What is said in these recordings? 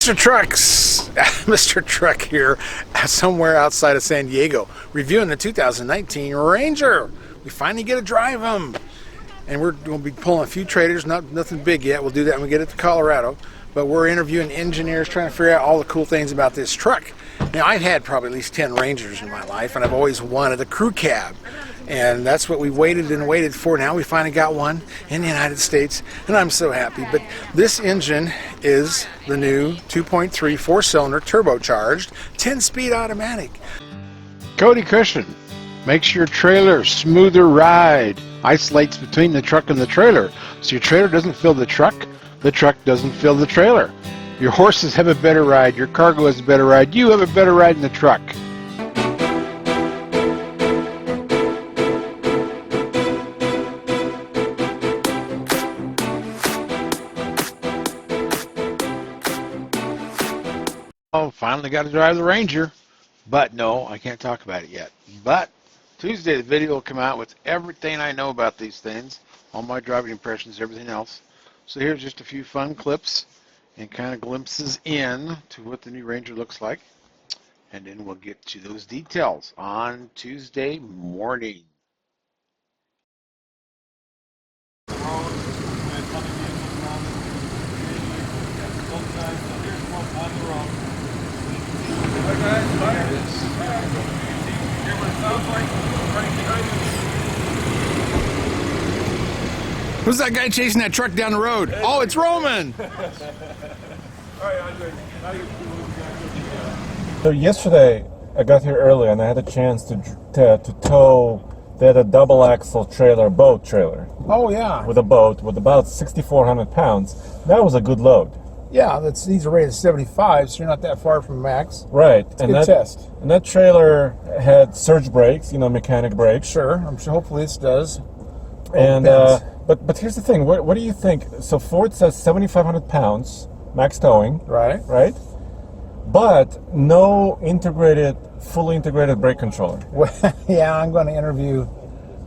Mr. Trucks, Mr. Truck here, somewhere outside of San Diego, reviewing the 2019 Ranger. We finally get to drive them, and we're going to be pulling a few traders. Nothing big yet. We'll do that when we get it to Colorado. But we're interviewing engineers, trying to figure out all the cool things about this truck. Now, I've had probably at least 10 Rangers in my life, and I've always wanted a crew cab. And that's what we waited and waited for. Now we finally got one in the United States, and I'm so happy. But this engine is the new 2.3 four-cylinder turbocharged 10-speed automatic. Cody Cushion makes your trailer smoother ride. Isolates between the truck and the trailer, so your trailer doesn't fill the truck doesn't fill the trailer. Your horses have a better ride, your cargo has a better ride, you have a better ride in the truck. Oh, finally got to drive the Ranger. But no, I can't talk about it yet. But Tuesday the video will come out with everything I know about these things, all my driving impressions, everything else. So here's just a few fun clips and kind of glimpses in to what the new Ranger looks like. And then we'll get to those details on Tuesday morning. Who's that guy chasing that truck down the road? Oh, it's Roman! So yesterday I got here early and I had a chance to tow. They had a double axle trailer, boat trailer. Oh, yeah. With a boat with about 6,400 pounds. That was a good load. Yeah, these are rated 75, so you're not that far from max. Right. It's a good test. And that trailer had surge brakes, mechanic brakes. Sure, I'm sure hopefully this does. And but here's the thing. What do you think? So Ford says 7,500 pounds max towing. Right. Right. But no fully integrated brake controller. Well, yeah, I'm going to interview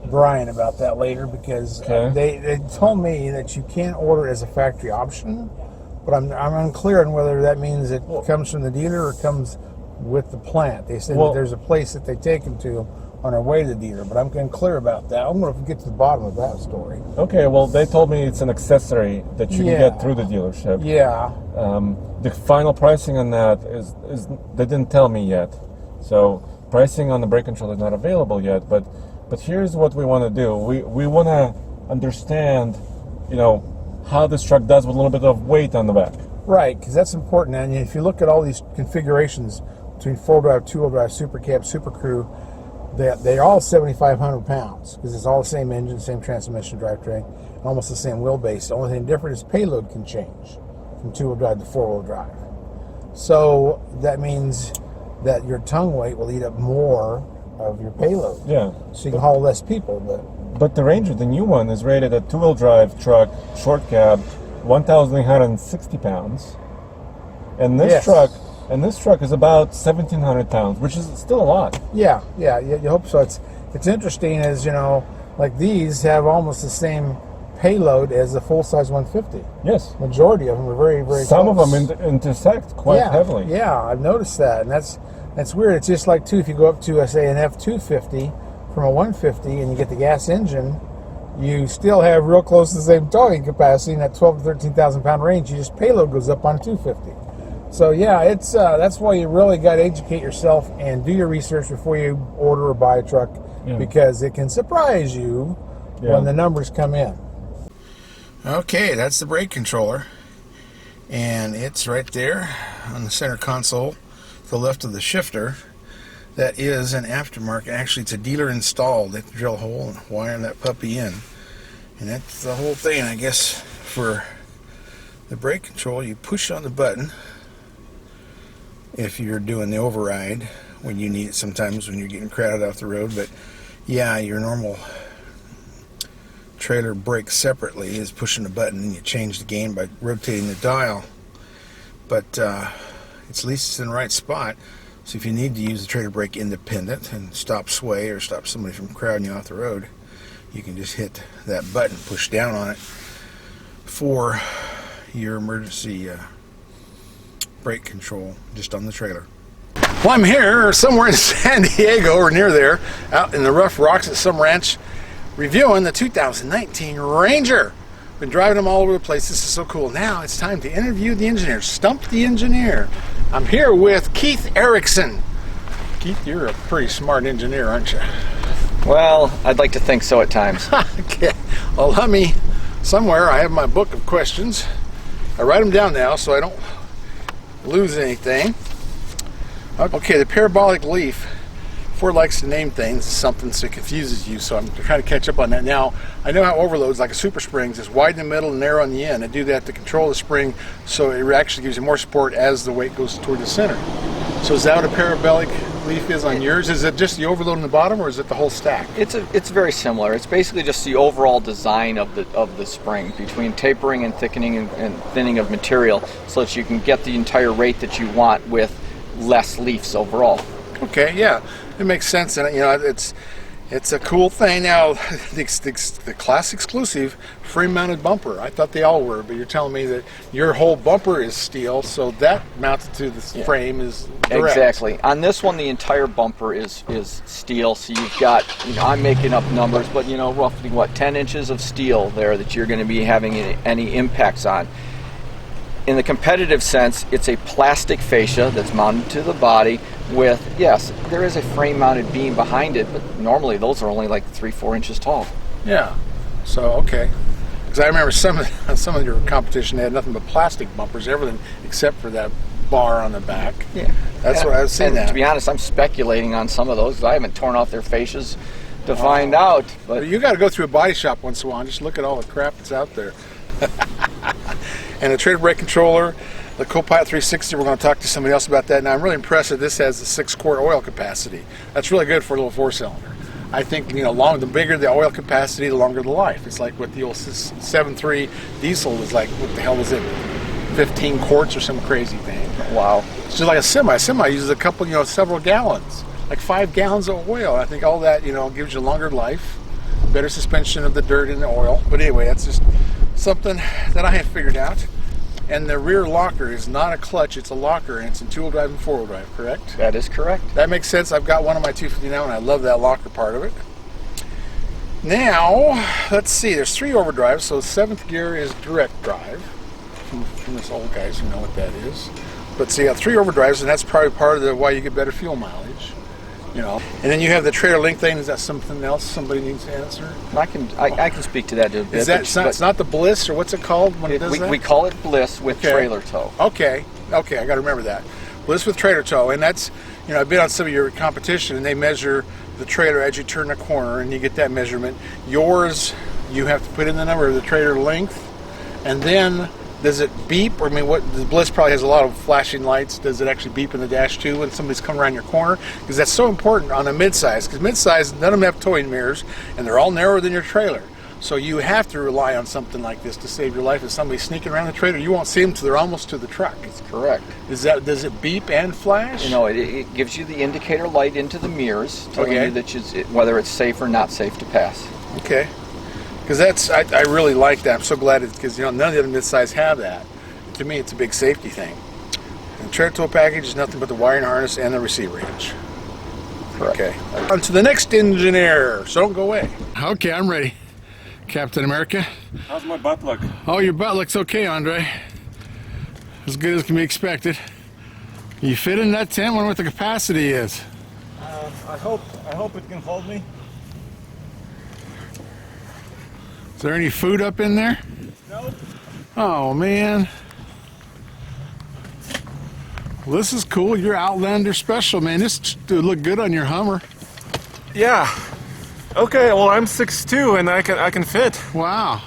Brian about that later because they told me that you can't order it as a factory option, but I'm unclear on whether that means it comes from the dealer or comes with the plant. They said that there's a place that they take them to on their way to the dealer, but I'm unclear about that. I'm going to get to the bottom of that story. Okay, well, they told me it's an accessory that you can get through the dealership. Yeah. The final pricing on that is they didn't tell me yet. So pricing on the brake controller is not available yet, but here's what we want to do. We want to understand, how this truck does with a little bit of weight on the back. Right, because that's important. And if you look at all these configurations between 4-wheel drive, 2-wheel drive, Super Cab, Super Crew, they're all 7,500 pounds because it's all the same engine, same transmission, drivetrain, and almost the same wheelbase. The only thing different is payload can change from 2-wheel drive to 4-wheel drive. So that means that your tongue weight will eat up more of your payload. Yeah. So you can haul less people. But the Ranger, the new one, is rated a 2-wheel drive truck, short cab, 1,860 pounds. And this truck is about 1,700 pounds, which is still a lot. Yeah, you hope so. It's interesting as, like these have almost the same payload as the full-size 150. Yes. Majority of them are very, very Some close. of them intersect quite heavily. Yeah, I've noticed that, and that's weird. It's just like, too, if you go up to, say, an F250 from a 150 and you get the gas engine, you still have real close to the same towing capacity in that 12 to 13,000 pound range. You just payload goes up on 250. So yeah, it's that's why you really got to educate yourself and do your research before you order or buy a truck, because it can surprise you when the numbers come in. Okay, that's the brake controller, and it's right there on the center console to the left of the shifter. That is an aftermarket. Actually, it's a dealer installed. They have to drill a hole and wire that puppy in, and that's the whole thing. I guess for the brake control, you push on the button if you're doing the override when you need it, sometimes when you're getting crowded off the road. But yeah, your normal trailer brake separately is pushing the button, and you change the gain by rotating the dial. But at least it's in the right spot. So if you need to use the trailer brake independent and stop sway or stop somebody from crowding you off the road, you can just hit that button, push down on it for your emergency brake control just on the trailer. Well, I'm here somewhere in San Diego or near there, out in the rough rocks at some ranch, reviewing the 2019 Ranger. Been driving them all over the place. This is so cool. Now it's time to interview the engineer, stump the engineer. I'm here with Keith Erickson. Keith, you're a pretty smart engineer, aren't you? Well, I'd like to think so at times. Okay. Well, let me, somewhere I have my book of questions. I write them down now so I don't lose anything. Okay, the parabolic leaf. Ford likes to name things something so it confuses you, so I'm trying to catch up on that. Now, I know how overloads, like a super springs, is wide in the middle and narrow on the end. I do that to control the spring so it actually gives you more support as the weight goes toward the center. So is that what a parabolic leaf is on yours? Is it just the overload in the bottom, or is it the whole stack? It's very similar. It's basically just the overall design of the spring between tapering and thickening and thinning of material, so that you can get the entire rate that you want with less leafs overall. Okay, yeah, it makes sense, and it's a cool thing. Now, the class exclusive frame-mounted bumper. I thought they all were, but you're telling me that your whole bumper is steel, so that mounted to the frame is direct. Exactly. On this one, the entire bumper is steel. So you've got, I'm making up numbers, but roughly 10 inches of steel there that you're going to be having any impacts on. In the competitive sense, it's a plastic fascia that's mounted to the body with, yes, there is a frame-mounted beam behind it, but normally those are only like 3-4 inches tall. Yeah. So, okay. Because I remember some of your competition, they had nothing but plastic bumpers, everything except for that bar on the back. Yeah. That's what I was saying. And to be honest, I'm speculating on some of those because I haven't torn off their fascias to find out. But you got to go through a body shop once in a while and just look at all the crap that's out there. And the trailer brake controller, the Copilot 360, we're going to talk to somebody else about that. Now, I'm really impressed that this has a 6-quart oil capacity. That's really good for a little 4-cylinder. I think, the bigger the oil capacity, the longer the life. It's like what the old 7.3 diesel was like. What the hell was it? 15 quarts or some crazy thing. wow. It's just like a semi. A semi uses a couple, several gallons, like 5 gallons of oil. I think all that, gives you longer life, better suspension of the dirt in the oil. But anyway, that's just something that I have figured out. And the rear locker is not a clutch, it's a locker, and it's in 2-wheel drive and 4-wheel drive, correct? That is correct. That makes sense. I've got one on my 250 now, and I love that locker part of it. Now, let's see, there's 3 overdrives, so 7th gear is direct drive. From us old guys who know what that is. But see, 3 overdrives, and that's probably part of why you get better fuel mileage. And then you have the trailer link thing. Is that something else somebody needs to answer? I can speak to that a bit. Is that it's not the Bliss, or what's it called when it does that? We call it Bliss with trailer tow. Okay, I got to remember that. Bliss with trailer tow, and that's I've been on some of your competition, and they measure the trailer as you turn a corner, and you get that measurement. Yours, you have to put in the number of the trailer length, and then. Does it beep? Or what? The Bliss probably has a lot of flashing lights. Does it actually beep in the dash too when somebody's coming around your corner? Because that's so important on a midsize. Because midsize, none of them have towing mirrors, and they're all narrower than your trailer. So you have to rely on something like this to save your life. If somebody's sneaking around the trailer, you won't see them till they're almost to the truck. That's correct. Does it beep and flash? It gives you the indicator light into the mirrors, telling you that whether it's safe or not safe to pass. Okay. Because I really like that. I'm so glad because none of the other midsize have that. To me, it's a big safety thing. And the trailer tow package is nothing but the wiring harness and the receiver hitch. Correct. Okay. On to the next engineer. So don't go away. Okay, I'm ready, Captain America. How's my butt look? Oh, your butt looks okay, Andre. As good as can be expected. You fit in that tent. Wonder what the capacity is. I hope it can hold me. Is there any food up in there? Nope. Oh, man. Well, this is cool. You're Outlander special, man. This would look good on your Hummer. Yeah. Okay, well, I'm 6'2", and I can fit. Wow.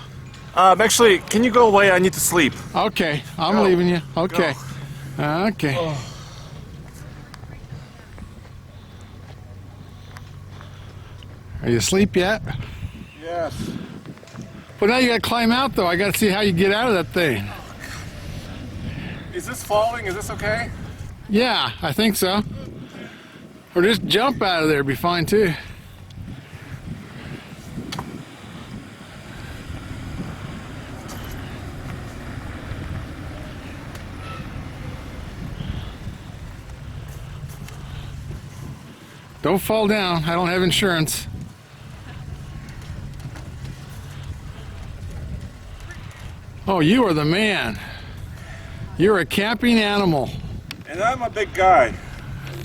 Actually, can you go away? I need to sleep. Okay, I'm Go. leaving you. Okay. Go. Okay. Oh. Are you asleep yet? Yes. Well, now you gotta climb out, though. I gotta see how you get out of that thing. Is this falling? Is this okay? Yeah, I think so. Or just jump out of there, be fine too. Don't fall down. I don't have insurance. Oh, you are the man. You're a camping animal. And I'm a big guy.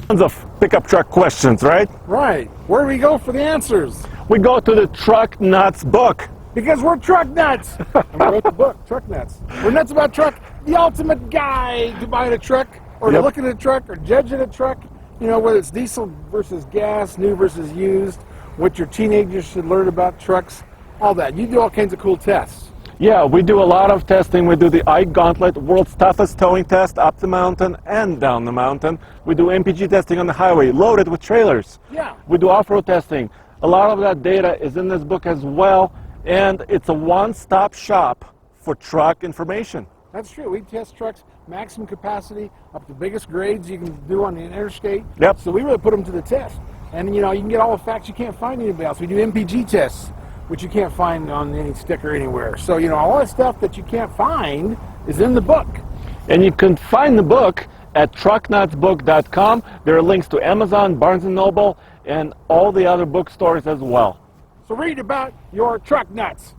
Tons of pickup truck questions, right? Right. Where do we go for the answers? We go to the Truck Nuts book. Because we're truck nuts. And we wrote the book, Truck Nuts. We're nuts about truck. The ultimate guide to buying a truck, or to Yep. looking at a truck, or judging a truck. You know, whether it's diesel versus gas, new versus used, what your teenagers should learn about trucks, all that. You do all kinds of cool tests. Yeah, we do a lot of testing. We do the iGauntlet, world's toughest towing test, up the mountain and down the mountain. We do MPG testing on the highway, loaded with trailers. Yeah. We do off-road testing. A lot of that data is in this book as well, and it's a one-stop shop for truck information. That's true. We test trucks, maximum capacity, up to the biggest grades you can do on the interstate. Yep. So we really put them to the test. And, you know, you can get all the facts you can't find anywhere else. We do MPG tests, which you can't find on any sticker anywhere. So, you know, all that stuff that you can't find is in the book. And you can find the book at trucknutsbook.com. There are links to Amazon, Barnes & Noble, and all the other bookstores as well. So read about your truck nuts.